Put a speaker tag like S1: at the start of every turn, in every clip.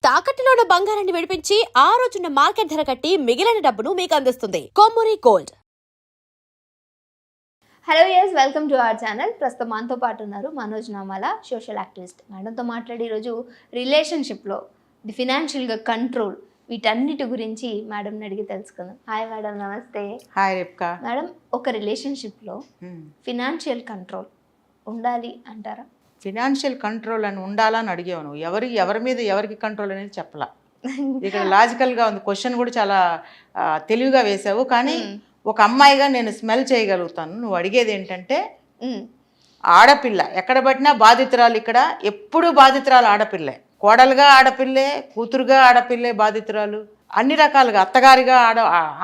S1: తాకట్టులో ఉన్న బంగారాన్ని విడిపించి ఆ రోజున్న మార్కెట్ ధర కట్టి మిగిలిన డబ్బును మీకు అందిస్తుంది Kommuri gold.
S2: Hello yes, welcome to our channel. ప్రస్తుతం మనతో పాటు ఉన్నారు మనోజ్ నామాల, సోషల్ యాక్టివిస్ట్. మేడంతో మాట్లాడి ఈరోజు రిలేషన్షిప్లో ఫినాన్షియల్గా కంట్రోల్ వీటన్నిటి గురించి మేడంని అడిగి తెలుసుకుందాం. హాయ్ మేడం, నమస్తే.
S3: హాయ్ రేప్కా.
S2: మేడం, ఒక రిలేషన్షిప్లో ఫినాన్షియల్ కంట్రోల్ ఉండాలి అంటారా?
S3: ఫినాన్షియల్ కంట్రోల్ అని ఉండాలని అడిగావు నువ్వు. ఎవరి మీద ఎవరికి కంట్రోల్ అనేది చెప్పలా. ఇక్కడ లాజికల్గా ఉంది క్వశ్చన్, కూడా చాలా తెలివిగా వేసావు. కానీ ఒక అమ్మాయిగా నేను స్మెల్ చేయగలుగుతాను. నువ్వు అడిగేది ఏంటంటే ఆడపిల్ల ఎక్కడ పట్టినా బాధితురాలు. ఇక్కడ ఎప్పుడు బాధితురాలు ఆడపిల్లే. కోడలుగా ఆడపిల్లే, కూతురుగా ఆడపిల్లే బాధితురాలు. అన్ని రకాలుగా అత్తగారిగా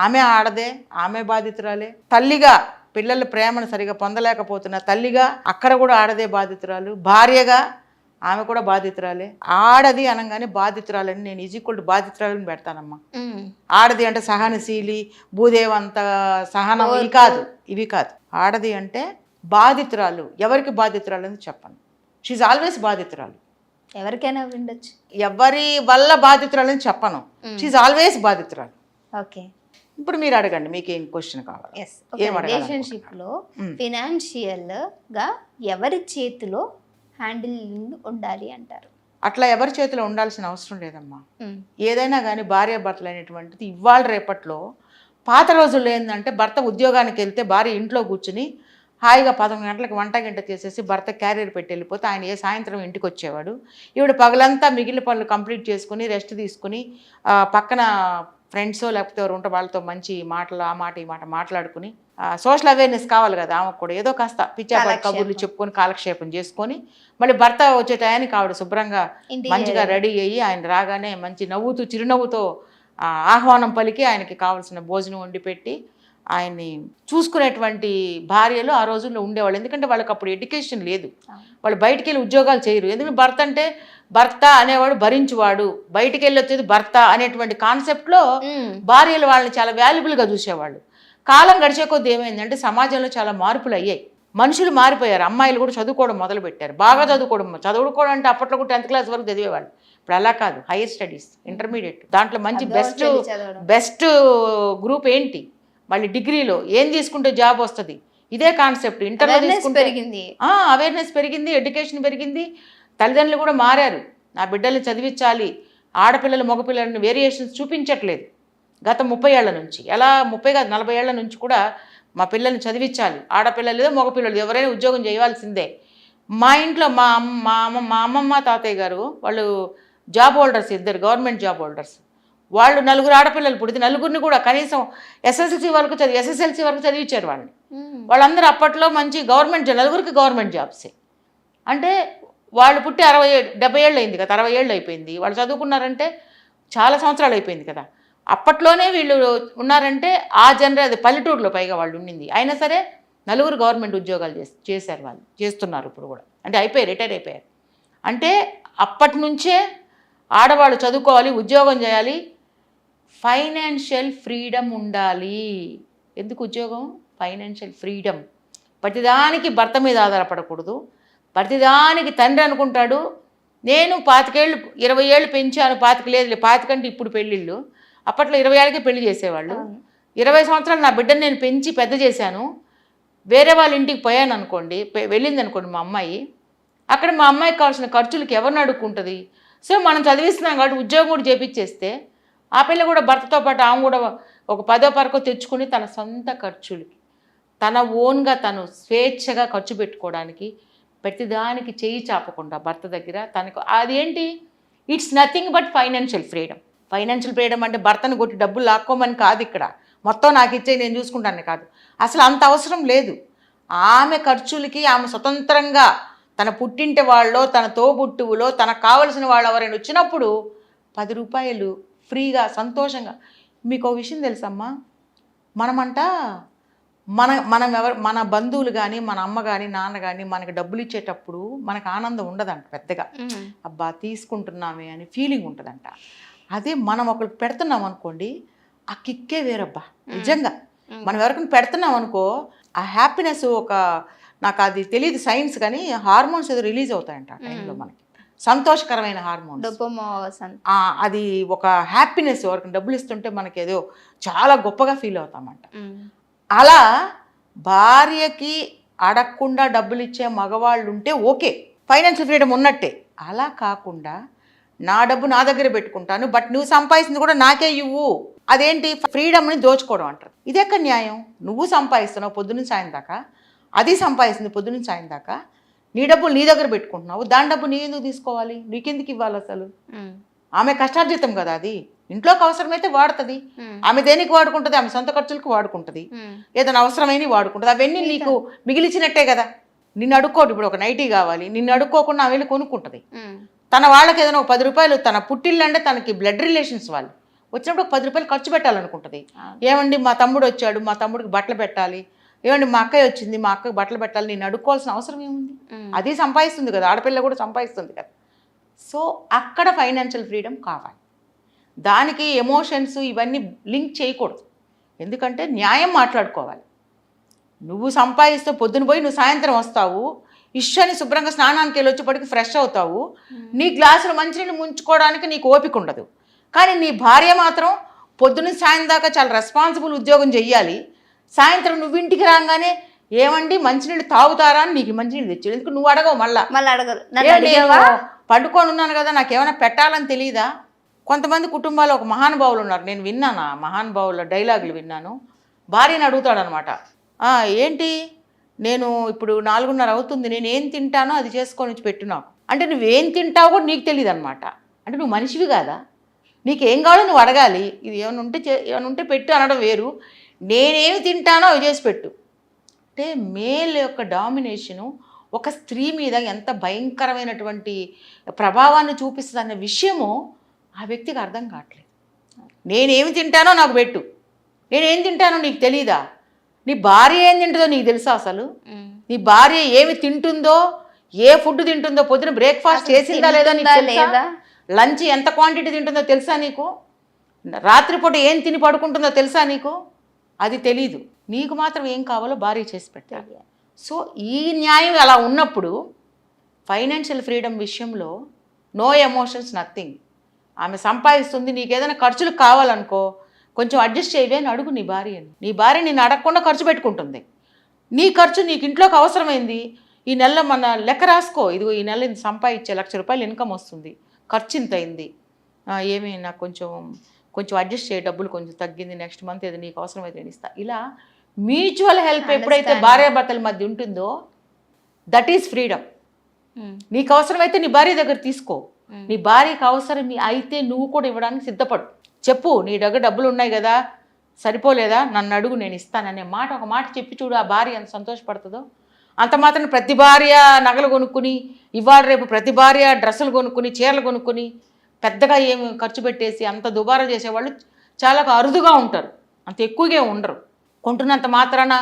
S3: ఆమె ఆడదే, ఆమె బాధితురాలే. తల్లిగా పిల్లల ప్రేమను సరిగా పొందలేకపోతున్న తల్లిగా అక్కడ కూడా ఆడదే బాధితురాలు. భార్యగా ఆమె కూడా బాధితురాలే. ఆడది అనగానే బాధితురాలని నేను ఈక్వల్ బాధితురాలని పెడతానమ్మా. ఆడది అంటే సహనశీలి, భూదేవంత సహనం, ఇవి కాదు. ఆడది అంటే బాధితురాలు. ఎవరికి బాధితురాలు అని చెప్పను. షీఈ్ ఆల్వేస్ బాధితురాలు.
S2: ఎవరికైనా ఉండొచ్చు.
S3: ఎవరి వల్ల బాధితురాలని చెప్పను. షీఈ్ ఆల్వేస్ బాధితురాలు.
S2: ఓకే,
S3: ఇప్పుడు మీరు అడగండి, మీకు ఏం క్వశ్చన్ కావాలి?
S2: రిలేషన్షిప్లో ఫినాన్షియల్గా ఎవరి చేతిలో హ్యాండిలింగ్ ఉండాలి అంటారు?
S3: అట్లా ఎవరి చేతిలో ఉండాల్సిన అవసరం లేదమ్మా. ఏదైనా కానీ భార్యాభర్తలు అనేటువంటిది ఇవాళ రేపట్లో, పాత రోజుల్లో ఏంటంటే భర్త ఉద్యోగానికి వెళ్తే భార్య ఇంట్లో కూర్చుని హాయిగా 11 గంటలకు వంట గంట చేసేసి భర్త క్యారియర్ పెట్టి వెళ్ళిపోతే ఆయన సాయంత్రం ఇంటికి వచ్చేవాడు. ఈవిడ పగలంతా మిగిలిన పనులు కంప్లీట్ చేసుకుని రెస్ట్ తీసుకుని పక్కన ఫ్రెండ్సో లేకపోతే ఎవరు ఉంటే వాళ్ళతో మంచి మాటలు, ఆ మాట ఈ మాట మాట్లాడుకుని, సోషల్ అవేర్నెస్ కావాలి కదా ఆమెకు కూడా, ఏదో కాస్త పిచ్చాపాటి కబుర్లు చెప్పుకొని కాలక్షేపం చేసుకొని మళ్ళీ భర్త వచ్చే టయానికి ఆవిడ శుభ్రంగా మంచిగా రెడీ అయ్యి ఆయన రాగానే మంచి నవ్వుతూ చిరునవ్వుతో ఆహ్వానం పలికి ఆయనకి కావాల్సిన భోజనం వండి పెట్టి ఆయన్ని చూసుకునేటువంటి భార్యలు ఆ రోజుల్లో ఉండేవాళ్ళు. ఎందుకంటే వాళ్ళకి అప్పుడు ఎడ్యుకేషన్ లేదు, వాళ్ళు బయటికి వెళ్ళి ఉద్యోగాలు చేయరు. ఎందుకంటే భర్త అంటే భర్త అనేవాడు భరించువాడు, బయటికి వెళ్ళి వచ్చేది భర్త అనేటువంటి కాన్సెప్ట్లో భార్యలు వాళ్ళని చాలా వాల్యుబుల్గా చూసేవాళ్ళు. కాలం గడిచే కొద్దీ ఏమైందంటే సమాజంలో చాలా మార్పులు అయ్యాయి, మనుషులు మారిపోయారు. అమ్మాయిలు కూడా చదువుకోవడం మొదలు పెట్టారు, బాగా చదువుకోవడం అంటే అప్పట్లో కూడా 10th క్లాస్ వరకు చదివేవాళ్ళు. ఇప్పుడు అలా కాదు, హైయర్ స్టడీస్, ఇంటర్మీడియట్, దాంట్లో మంచి బెస్ట్ గ్రూప్ ఏంటి, మళ్ళీ డిగ్రీలో ఏం తీసుకుంటే జాబ్ వస్తుంది, ఇదే కాన్సెప్ట్. ఇంటర్లో తీసుకుంటే అవేర్నెస్ పెరిగింది, ఎడ్యుకేషన్ పెరిగింది, తల్లిదండ్రులు కూడా మారారు. నా బిడ్డల్ని చదివించాలి, ఆడపిల్లలు మగపిల్లలని వేరియేషన్స్ చూపించట్లేదు గత 30 ఏళ్ల నుంచి. ఎలా 30 కాదు 40 ఏళ్ల నుంచి కూడా మా పిల్లల్ని చదివించాలి, ఆడపిల్లలు లేదా మగపిల్లలు ఎవరైనా ఉద్యోగం చేయవలసిందే. మా ఇంట్లో మా అమ్మమ్మ తాతయ్య గారు వాళ్ళు జాబ్ హోల్డర్స్, ఇద్దరు గవర్నమెంట్ జాబ్ హోల్డర్స్. వాళ్ళు 4 ఆడపిల్లలు పుడితే 4 కూడా కనీసం ఎస్ఎస్ఎల్సీ వరకు చదివించారు వాళ్ళని. వాళ్ళందరూ అప్పట్లో మంచి గవర్నమెంట్ 4 గవర్నమెంట్ జాబ్సే. అంటే వాళ్ళు పుట్టి 70 ఏళ్ళు అయింది కదా, 60 ఏళ్ళు అయిపోయింది. వాళ్ళు చదువుకున్నారంటే చాలా సంవత్సరాలు అయిపోయింది కదా. అప్పట్లోనే వీళ్ళు ఉన్నారంటే ఆ అది పల్లెటూరులో పైగా వాళ్ళు ఉండింది. అయినా సరే 4 గవర్నమెంట్ ఉద్యోగాలు చేశారు, వాళ్ళు చేస్తున్నారు ఇప్పుడు కూడా. అంటే రిటైర్ అయిపోయారు. అంటే అప్పటి నుంచే ఆడవాళ్ళు చదువుకోవాలి, ఉద్యోగం చేయాలి, ఫైనాన్షియల్ ఫ్రీడమ్ ఉండాలి. ఎందుకు ఉద్యోగం? Financial freedom. ప్రతిదానికి భర్త మీద ఆధారపడకూడదు. ప్రతిదానికి తండ్రి అనుకుంటాడు నేను 25 ఏళ్ళు 20 ఏళ్ళు పెంచాను, 25 లేదు 25 అంటే ఇప్పుడు పెళ్ళిళ్ళు, అప్పట్లో 20 ఏళ్ళకే పెళ్లి చేసేవాళ్ళు. 20 సంవత్సరాలు నా బిడ్డను నేను పెంచి పెద్ద చేశాను, వేరే వాళ్ళ ఇంటికి పోయాను అనుకోండి, వెళ్ళింది అనుకోండి మా అమ్మాయి, అక్కడ మా అమ్మాయికి కావాల్సిన ఖర్చులకి ఎవరిని అడుక్కుంటుంది? సో మనం చదివిస్తున్నాం కాబట్టి ఉద్యోగం కూడా చేపించేస్తే ఆ పిల్ల కూడా భర్తతో పాటు ఆమె కూడా ఒక 10వ పరకో తెచ్చుకుని తన సొంత ఖర్చులకి తన ఓన్గా తను స్వేచ్ఛగా ఖర్చు పెట్టుకోవడానికి ప్రతిదానికి చేయి చాపకుండా భర్త దగ్గర తనకు అదేంటి, it's nothing but financial freedom. Financial freedom అంటే భర్తను కొట్టి డబ్బులు లాక్కోమని కాదు, ఇక్కడ మొత్తం నాకు ఇచ్చే నేను చూసుకుంటాను కాదు, అసలు అంత అవసరం లేదు. ఆమె ఖర్చులకి ఆమె స్వతంత్రంగా తన పుట్టింటి వాళ్ళలో, తన తోబుట్టువులో తనకు కావలసిన వాళ్ళు ఎవరైనా వచ్చినప్పుడు 10 రూపాయలు ఫ్రీగా సంతోషంగా. మీకు ఒక విషయం తెలుసమ్మా, మన బంధువులు కానీ మన అమ్మ కానీ నాన్న కానీ మనకి డబ్బులు ఇచ్చేటప్పుడు మనకు ఆనందం ఉండదంట పెద్దగా, అబ్బా తీసుకుంటున్నామే అని ఫీలింగ్ ఉంటుందంట. అదే మనం ఒకరికి పెడుతున్నాం అనుకోండి, ఆ కిక్కే వేరబ్బా నిజంగా. మనం ఎవరికైనా పెడుతున్నాం అనుకో, ఆ హ్యాపీనెస్ ఒక నాకు అది తెలియదు సైన్స్, కానీ హార్మోన్స్ ఏదో రిలీజ్ అవుతాయంట ఆ టైంలో మనకి. సంతోషకరమైన హార్మోన్స్.
S2: డొపోమోసన్.
S3: అది ఒక హ్యాపీనెస్. ఎవరికి డబ్బులు ఇస్తుంటే మనకి ఏదో చాలా గొప్పగా ఫీల్ అవుతామంట. అలా భార్యకి అడగకుండా డబ్బులు ఇచ్చే మగవాళ్ళు ఉంటే ఓకే, ఫైనాన్షియల్ ఫ్రీడమ్ ఉన్నట్టే. అలా కాకుండా నా డబ్బు నా దగ్గర పెట్టుకుంటాను, బట్ నువ్వు సంపాదించింది కూడా నాకే ఇవ్వు, అదేంటి ఫ్రీడమ్ని దోచుకోవడం అంటారు. ఇదెక్కడ న్యాయం? నువ్వు సంపాదిస్తున్నావు పొద్దున్న సాయం దాకా, అది సంపాదిస్తుంది పొద్దున్న సాయం దాకా, నీ డబ్బులు నీ దగ్గర పెట్టుకుంటున్నావు, దాని డబ్బు నీ ఎందుకు తీసుకోవాలి? నీకెందుకు ఇవ్వాలి అసలు? ఆమె కష్టార్జితం కదా అది, ఇంట్లోకి అవసరమైతే వాడుతుంది. ఆమె దేనికి వాడుకుంటుంది? ఆమె సొంత ఖర్చులకు వాడుకుంటుంది, ఏదైనా అవసరమైనవి వాడుకుంటుంది. అవన్నీ నీకు మిగిలిచినట్టే కదా. నిన్ను అడుక్కోడు. ఇప్పుడు ఒక నైటీ కావాలి, నిన్ను అడుక్కోకుండా ఆమె వెళ్ళి కొనుక్కుంటుంది. తన వాళ్ళకి ఏదైనా ఒక 10 రూపాయలు, తన పుట్టిల్లు అంటే తనకి బ్లడ్ రిలేషన్స్ వాళ్ళు వచ్చినప్పుడు ఒక 10 రూపాయలు ఖర్చు పెట్టాలనుకుంటుంది. ఏమండి మా తమ్ముడు వచ్చాడు, మా తమ్ముడికి బట్టలు పెట్టాలి, ఏమండి మా అక్కయ్య వచ్చింది, మా అక్కకి బట్టలు పెట్టాలి, నేను అడుక్కోవాల్సిన అవసరం ఏముంది? అది సంపాదిస్తుంది కదా, ఆడపిల్ల కూడా సంపాదిస్తుంది కదా. సో అక్కడ ఫైనాన్షియల్ ఫ్రీడమ్ కావాలి. దానికి ఎమోషన్స్ ఇవన్నీ లింక్ చేయకూడదు. ఎందుకంటే న్యాయం మాట్లాడుకోవాలి. నువ్వు సంపాదిస్తే పొద్దున పోయి నువ్వు సాయంత్రం వస్తావు, ఇష్టాన్ని శుభ్రంగా స్నానానికి వెళ్ళి వచ్చేప్పటికి ఫ్రెష్ అవుతావు, నీ గ్లాసులు మంచినీళ్ళు ముంచుకోవడానికి నీకు ఓపిక ఉండదు. కానీ నీ భార్య మాత్రం పొద్దున్న సాయం దాకా చాలా రెస్పాన్సిబుల్ ఉద్యోగం చెయ్యాలి, సాయంత్రం నువ్వు ఇంటికి రాగానే ఏమండి మంచినీళ్ళు తాగుతారా అని నీకు మంచినీళ్ళు తెచ్చాడు. ఎందుకు నువ్వు అడగవు? మళ్ళీ
S2: అడగరు.
S3: పండుకొని ఉన్నాను కదా, నాకేమైనా పెట్టాలని తెలియదా? కొంతమంది కుటుంబాలు ఒక మహానుభావులు ఉన్నారు, నేను విన్నాను, ఆ మహానుభావుల డైలాగులు విన్నాను. భార్యని అడుగుతాడనమాట, ఏంటి నేను ఇప్పుడు 4:30 అవుతుంది, నేను ఏం తింటానో అది చేసుకొని పెట్టు నాకు అంటే, నువ్వేం తింటావో కూడా నీకు తెలియదు అనమాట. అంటే నువ్వు మనిషివి కాదా? నీకేం కావాలో నువ్వు అడగాలి. ఇది ఏమైనా ఉంటే పెట్టు అనడం వేరు, నేనేమి తింటానో అవి చేసి పెట్టు అంటే. మేల్ యొక్క డామినేషను ఒక స్త్రీ మీద ఎంత భయంకరమైనటువంటి ప్రభావాన్ని చూపిస్తుంది అన్న విషయము ఆ వ్యక్తికి అర్థం కావట్లేదు. నేనేమి తింటానో నాకు పెట్టు, నేనేం తింటానో నీకు తెలీదా? నీ భార్య ఏం తింటుందో నీకు తెలుసా అసలు? నీ భార్య ఏమి తింటుందో, ఏ ఫుడ్ తింటుందో, పొద్దున బ్రేక్ఫాస్ట్ చేసిందా లేదా నీకు తెలుసా? లంచ్ ఎంత క్వాంటిటీ తింటుందో తెలుసా నీకు? రాత్రిపూట ఏం తిని పడుకుంటుందో తెలుసా నీకు? అది తెలీదు. నీకు మాత్రం ఏం కావాలో భార్య చేసి పెట్టాలి. సో ఈ న్యాయం అలా ఉన్నప్పుడు ఫైనాన్షియల్ ఫ్రీడమ్ విషయంలో నో ఎమోషన్స్, నథింగ్. ఆమె సంపాదిస్తుంది, నీకు ఏదైనా ఖర్చులు కావాలనుకో కొంచెం అడ్జస్ట్ చేయవే అని అడుగు నీ భార్యని. నీ భార్య నిన్ను అడగకుండా ఖర్చు పెట్టుకుంటుంది. నీ ఖర్చు నీకు ఇంట్లోకి అవసరమైంది, ఈ నెల మన లెక్క రాసుకో, ఇదిగో ఈ నెల ఇంత సంపాదించే 1,00,000 రూపాయలు ఇన్కమ్ వస్తుంది, ఖర్చు ఇంత అయింది, ఏమి నాకు కొంచెం అడ్జస్ట్ చేయ, డబ్బులు కొంచెం తగ్గింది, నెక్స్ట్ మంత్ ఏదో నీకు అవసరమైతే నేను ఇస్తా. ఇలా మ్యూచువల్ హెల్ప్ ఎప్పుడైతే భార్యాభర్తల మధ్య ఉంటుందో దట్ ఈస్ ఫ్రీడమ్. నీకు అవసరమైతే నీ భార్య దగ్గర తీసుకో, నీ భార్యకి అవసరం అయితే నువ్వు కూడా ఇవ్వడానికి సిద్ధపడు. చెప్పు, నీ దగ్గర డబ్బులు ఉన్నాయి కదా, సరిపోలేదా, నన్ను అడుగు నేను ఇస్తాననే మాట ఒక మాట చెప్పి చూడు, ఆ భార్య ఎంత సంతోషపడుతుందో. అంత మాత్రం ప్రతి భార్య నగలు కొనుక్కుని, ఇవాళ రేపు ప్రతి భార్య డ్రెస్సులు కొనుక్కుని, చీరలు కొనుక్కుని పెద్దగా ఏమి ఖర్చు పెట్టేసి అంత దుబారా చేసేవాళ్ళు చాలా అరుదుగా ఉంటారు, అంత ఎక్కువగా ఉండరు. కొంటున్నంత మాత్రాన,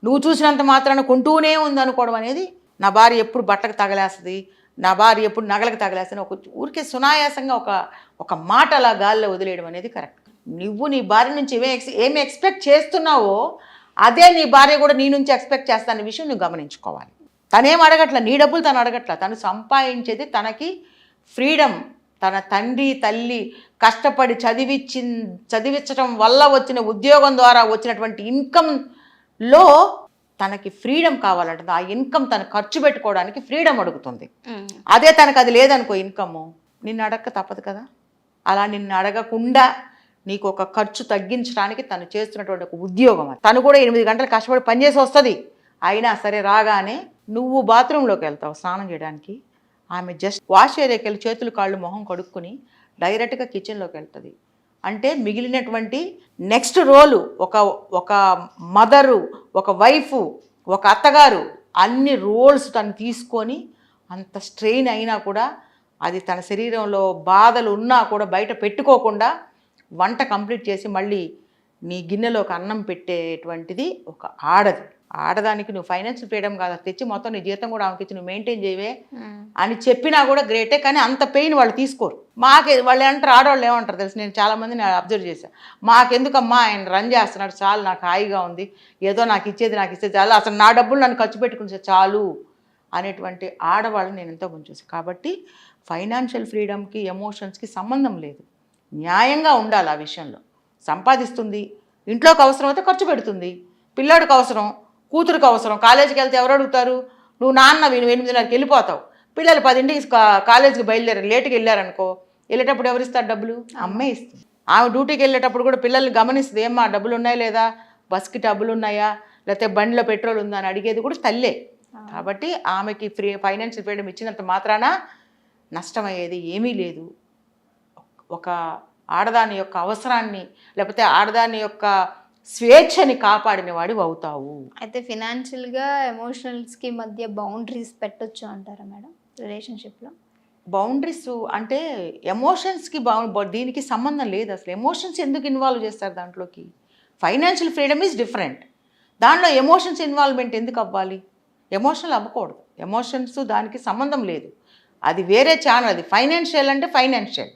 S3: నువ్వు చూసినంత మాత్రాన కొంటూనే ఉంది అనుకోవడం అనేది, నా భార్య ఎప్పుడు బట్టకు తగలేస్తుంది, నా భార్య ఎప్పుడు నగలకు తగలేస్తుంది, ఒక ఊరికే సునాయాసంగా ఒక మాట అలా గాల్లో వదిలేయడం అనేది కరెక్ట్. నువ్వు నీ భార్య నుంచి ఏమి ఎక్స్పెక్ట్ చేస్తున్నావో అదే నీ భార్య కూడా నీ నుంచి ఎక్స్పెక్ట్ చేస్తానే విషయం నువ్వు గమనించుకోవాలి. తనేం అడగట్లా, నీ డబ్బులు తను అడగట్లా, తను సంపాదించేది తనకి ఫ్రీడమ్. తన తండ్రి తల్లి కష్టపడి చదివించడం వల్ల వచ్చిన ఉద్యోగం ద్వారా వచ్చినటువంటి ఇన్కంలో తనకి ఫ్రీడమ్ కావాలంటుంది. ఆ ఇన్కమ్ తను ఖర్చు పెట్టుకోవడానికి ఫ్రీడమ్ అడుగుతుంది. అదే తనకు అది లేదనుకో ఇన్కమ్, నిన్ను అడగక తప్పదు కదా. అలా నిన్ను అడగకుండా నీకు ఒక ఖర్చు తగ్గించడానికి తను చేస్తున్నటువంటి ఒక ఉద్యోగం. తను కూడా 8 గంటలు కష్టపడి పనిచేసి వస్తుంది, అయినా సరే రాగానే నువ్వు బాత్రూంలోకి వెళ్తావు స్నానం చేయడానికి, ఆమె జస్ట్ వాష్ ఏరియాకి వెళ్ళి చేతులు కాళ్ళు మొహం కడుక్కొని డైరెక్ట్గా కిచెన్లోకి వెళ్తుంది. అంటే మిగిలినటువంటి నెక్స్ట్ రోలు ఒక మదరు, ఒక వైఫు, ఒక అత్తగారు, అన్ని రోల్స్ తను తీసుకొని అంత స్ట్రెయిన్ అయినా కూడా, అది తన శరీరంలో బాధలు ఉన్నా కూడా బయట పెట్టుకోకుండా వంట కంప్లీట్ చేసి మళ్ళీ నీ గిన్నెలోకి అన్నం పెట్టేటువంటిది ఒక ఆడదానికి నువ్వు ఫైనాన్షియల్ ఫ్రీడమ్ కాదు తెచ్చి మొత్తం నీ జీతం కూడా ఆమెకి ఇచ్చి నువ్వు మెయింటైన్ చేయవే అని చెప్పినా కూడా గ్రేటే. కానీ అంత పెయిన్ వాళ్ళు తీసుకోరు. వాళ్ళు ఏమంటారు, ఆడవాళ్ళు ఏమంటారు తెలుసు, నేను చాలామందిని అబ్జర్వ్ చేశాను, మాకెందుకమ్మా ఆయన రన్ చేస్తున్నాడు చాలు, నాకు హాయిగా ఉంది, ఏదో నాకు ఇస్తే చాలు, అసలు నా డబ్బులు నన్ను ఖర్చు పెట్టుకుని చాలు అనేటువంటి ఆడవాళ్ళని నేను ఎంతో మంది చూసాను. కాబట్టి ఫైనాన్షియల్ ఫ్రీడమ్కి ఎమోషన్స్కి సంబంధం లేదు. న్యాయంగా ఉండాలి ఆ విషయంలో. సంపాదిస్తుంది, ఇంట్లోకి అవసరం అయితే ఖర్చు పెడుతుంది, పిల్లాడికి అవసరం, కూతురికి అవసరం. కాలేజీకి వెళ్తే ఎవరు అడుగుతారు? నువ్వు నాన్నవి, నువ్వు 8:30కి వెళ్ళిపోతావు, పిల్లలు 10ంటికి కాలేజీకి బయలుదేరారు, లేటుకి వెళ్ళారనుకో, వెళ్ళేటప్పుడు ఎవరు ఇస్తారు డబ్బులు? అమ్మే ఇస్తుంది. ఆమె డ్యూటీకి వెళ్ళేటప్పుడు కూడా పిల్లల్ని గమనిస్తుంది, ఏమ్మా డబ్బులు ఉన్నాయా లేదా, బస్కి డబ్బులు ఉన్నాయా, లేకపోతే బండిలో పెట్రోల్ ఉందా అని అడిగేది కూడా తల్లే. కాబట్టి ఆమెకి ఫైనాన్షియల్ ఫ్రీడమ్ ఇచ్చినంత మాత్రాన నష్టమయ్యేది ఏమీ లేదు. ఒక ఆడదాని యొక్క అవసరాన్ని లేకపోతే ఆడదాని యొక్క స్వేచ్ఛని కాపాడిన వాడివి అవుతావు.
S2: అయితే ఫినాన్షియల్గా ఎమోషనల్స్కి మధ్య బౌండరీస్ పెట్టొచ్చు అంటారా మేడం రిలేషన్షిప్లో?
S3: బౌండరీస్ అంటే ఎమోషన్స్కి దీనికి సంబంధం లేదు అసలు. ఎమోషన్స్ ఎందుకు ఇన్వాల్వ్ చేస్తారు దాంట్లోకి? Financial freedom is different. దాంట్లో ఎమోషన్స్ ఇన్వాల్వ్మెంట్ ఎందుకు అవ్వాలి? ఎమోషనల్ అవ్వకూడదు. ఎమోషన్స్ దానికి సంబంధం లేదు, అది వేరే ఛానల్. అది ఫైనాన్షియల్ అంటే ఫైనాన్షియల్,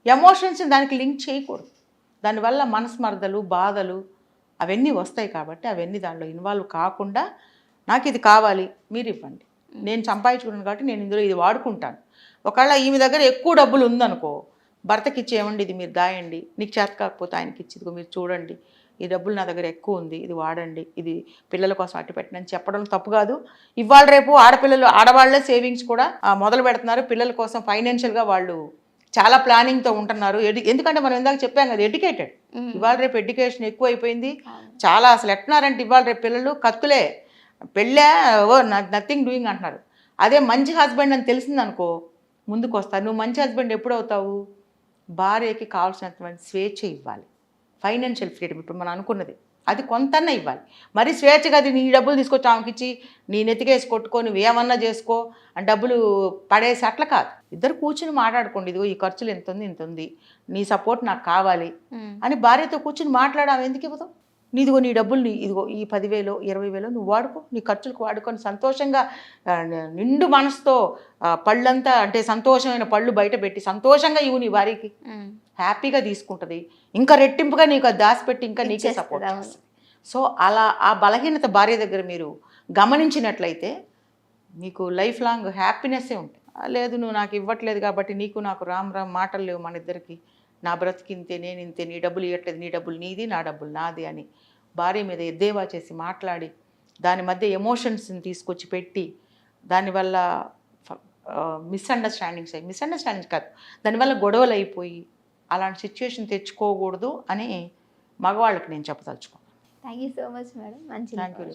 S3: ఎమోషన్స్ దానికి లింక్ చేయకూడదు. దానివల్ల మనస్మర్దలు, బాధలు అవన్నీ వస్తాయి. కాబట్టి అవన్నీ దాంట్లో ఇన్వాల్వ్ కాకుండా, నాకు ఇది కావాలి మీరు ఇవ్వండి, నేను సంపాదించుకున్నాను కాబట్టి నేను ఇందులో ఇది వాడుకుంటాను. ఒకవేళ ఈమె దగ్గర ఎక్కువ డబ్బులు ఉందనుకో, భర్తకి ఇచ్చేయండి, ఇది మీరు దాయండి, నీకు చేత కాకపోతే ఆయనకి ఇచ్చి మీరు చూడండి, ఈ డబ్బులు నా దగ్గర ఎక్కువ ఉంది, ఇది వాడండి, ఇది పిల్లల కోసం అట్టి పెట్టండి చెప్పడం తప్పు కాదు. ఇవాళ రేపు ఆడవాళ్లే సేవింగ్స్ కూడా మొదలు పెడుతున్నారు. పిల్లల కోసం ఫైనాన్షియల్గా వాళ్ళు చాలా ప్లానింగ్తో ఉంటున్నారు. ఎందుకంటే మనం ఇందాక చెప్పాం కదా, ఎడ్యుకేటెడ్. ఇవాళ రేపు ఎడ్యుకేషన్ ఎక్కువ అయిపోయింది. చాలా అసలు ఎట్టున్నారంటే ఇవాళ రేపు పిల్లలు కత్తులే, పెళ్ళే, నథింగ్ డూయింగ్ అంటున్నారు. అదే మంచి హస్బెండ్ అని తెలిసిందనుకో ముందుకు వస్తారు. నువ్వు మంచి హస్బెండ్ ఎప్పుడు అవుతావు? భార్యకి కావాల్సినటువంటి స్వేచ్ఛ ఇవ్వాలి. ఫైనాన్షియల్ ఫ్రీడమ్ ఇప్పుడు మనం అనుకున్నది అది కొంతన్నా ఇవ్వాలి. మరి స్వేచ్ఛగా అది నీ డబ్బులు తీసుకొచ్చి ఆమెకి ఇచ్చి నీ నెతికేసి కొట్టుకో, నువ్వు ఏమన్నా చేసుకో అని డబ్బులు పడేసి అట్లా కాదు. ఇద్దరు కూర్చుని మాట్లాడుకోండి, ఇదిగో ఈ ఖర్చులు ఎంత ఉంది, ఇంత ఉంది, నీ సపోర్ట్ నాకు కావాలి అని భార్యతో కూర్చుని మాట్లాడాము. ఎందుకు ఇవ్వదు? నీదిగో నీ డబ్బులు, ఇదిగో ఈ 10,000 20,000 నువ్వు వాడుకో, నీ ఖర్చులకు వాడుకొని సంతోషంగా నిండు మనసుతో పళ్ళంతా అంటే సంతోషమైన పళ్ళు బయట పెట్టి సంతోషంగా ఇవ్వు నీ భార్యకి. హ్యాపీగా తీసుకుంటుంది, ఇంకా రెట్టింపుగా నీకు అది దాచిపెట్టి ఇంకా నీకే సపోర్ట్ చేస్తుంది. సో అలా ఆ బలహీనత భార్య దగ్గర మీరు గమనించినట్లయితే మీకు లైఫ్ లాంగ్ హ్యాపీనెస్సే ఉంటుంది. లేదు నువ్వు నాకు ఇవ్వట్లేదు కాబట్టి నీకు నాకు రామ్ మాటలు లేవు మన ఇద్దరికి, నా బ్రతికింతే, నేను ఇంతే, నీ డబ్బులు ఇవ్వట్లేదు, నీ డబ్బులు నీది, నా డబ్బులు నాది అని భార్య మీద ఎద్దేవా చేసి మాట్లాడి దాని మధ్య ఎమోషన్స్ని తీసుకొచ్చి పెట్టి దానివల్ల మిస్అండర్స్టాండింగ్స్ కాదు, దానివల్ల గొడవలు అయిపోయి అలాంటి సిచ్యువేషన్ తెచ్చుకోకూడదు అని మగవాళ్ళకి నేను చెప్పదలుచుకున్నాను.
S2: Thank you so much madam. మంచి
S3: థ్యాంక్ యూ.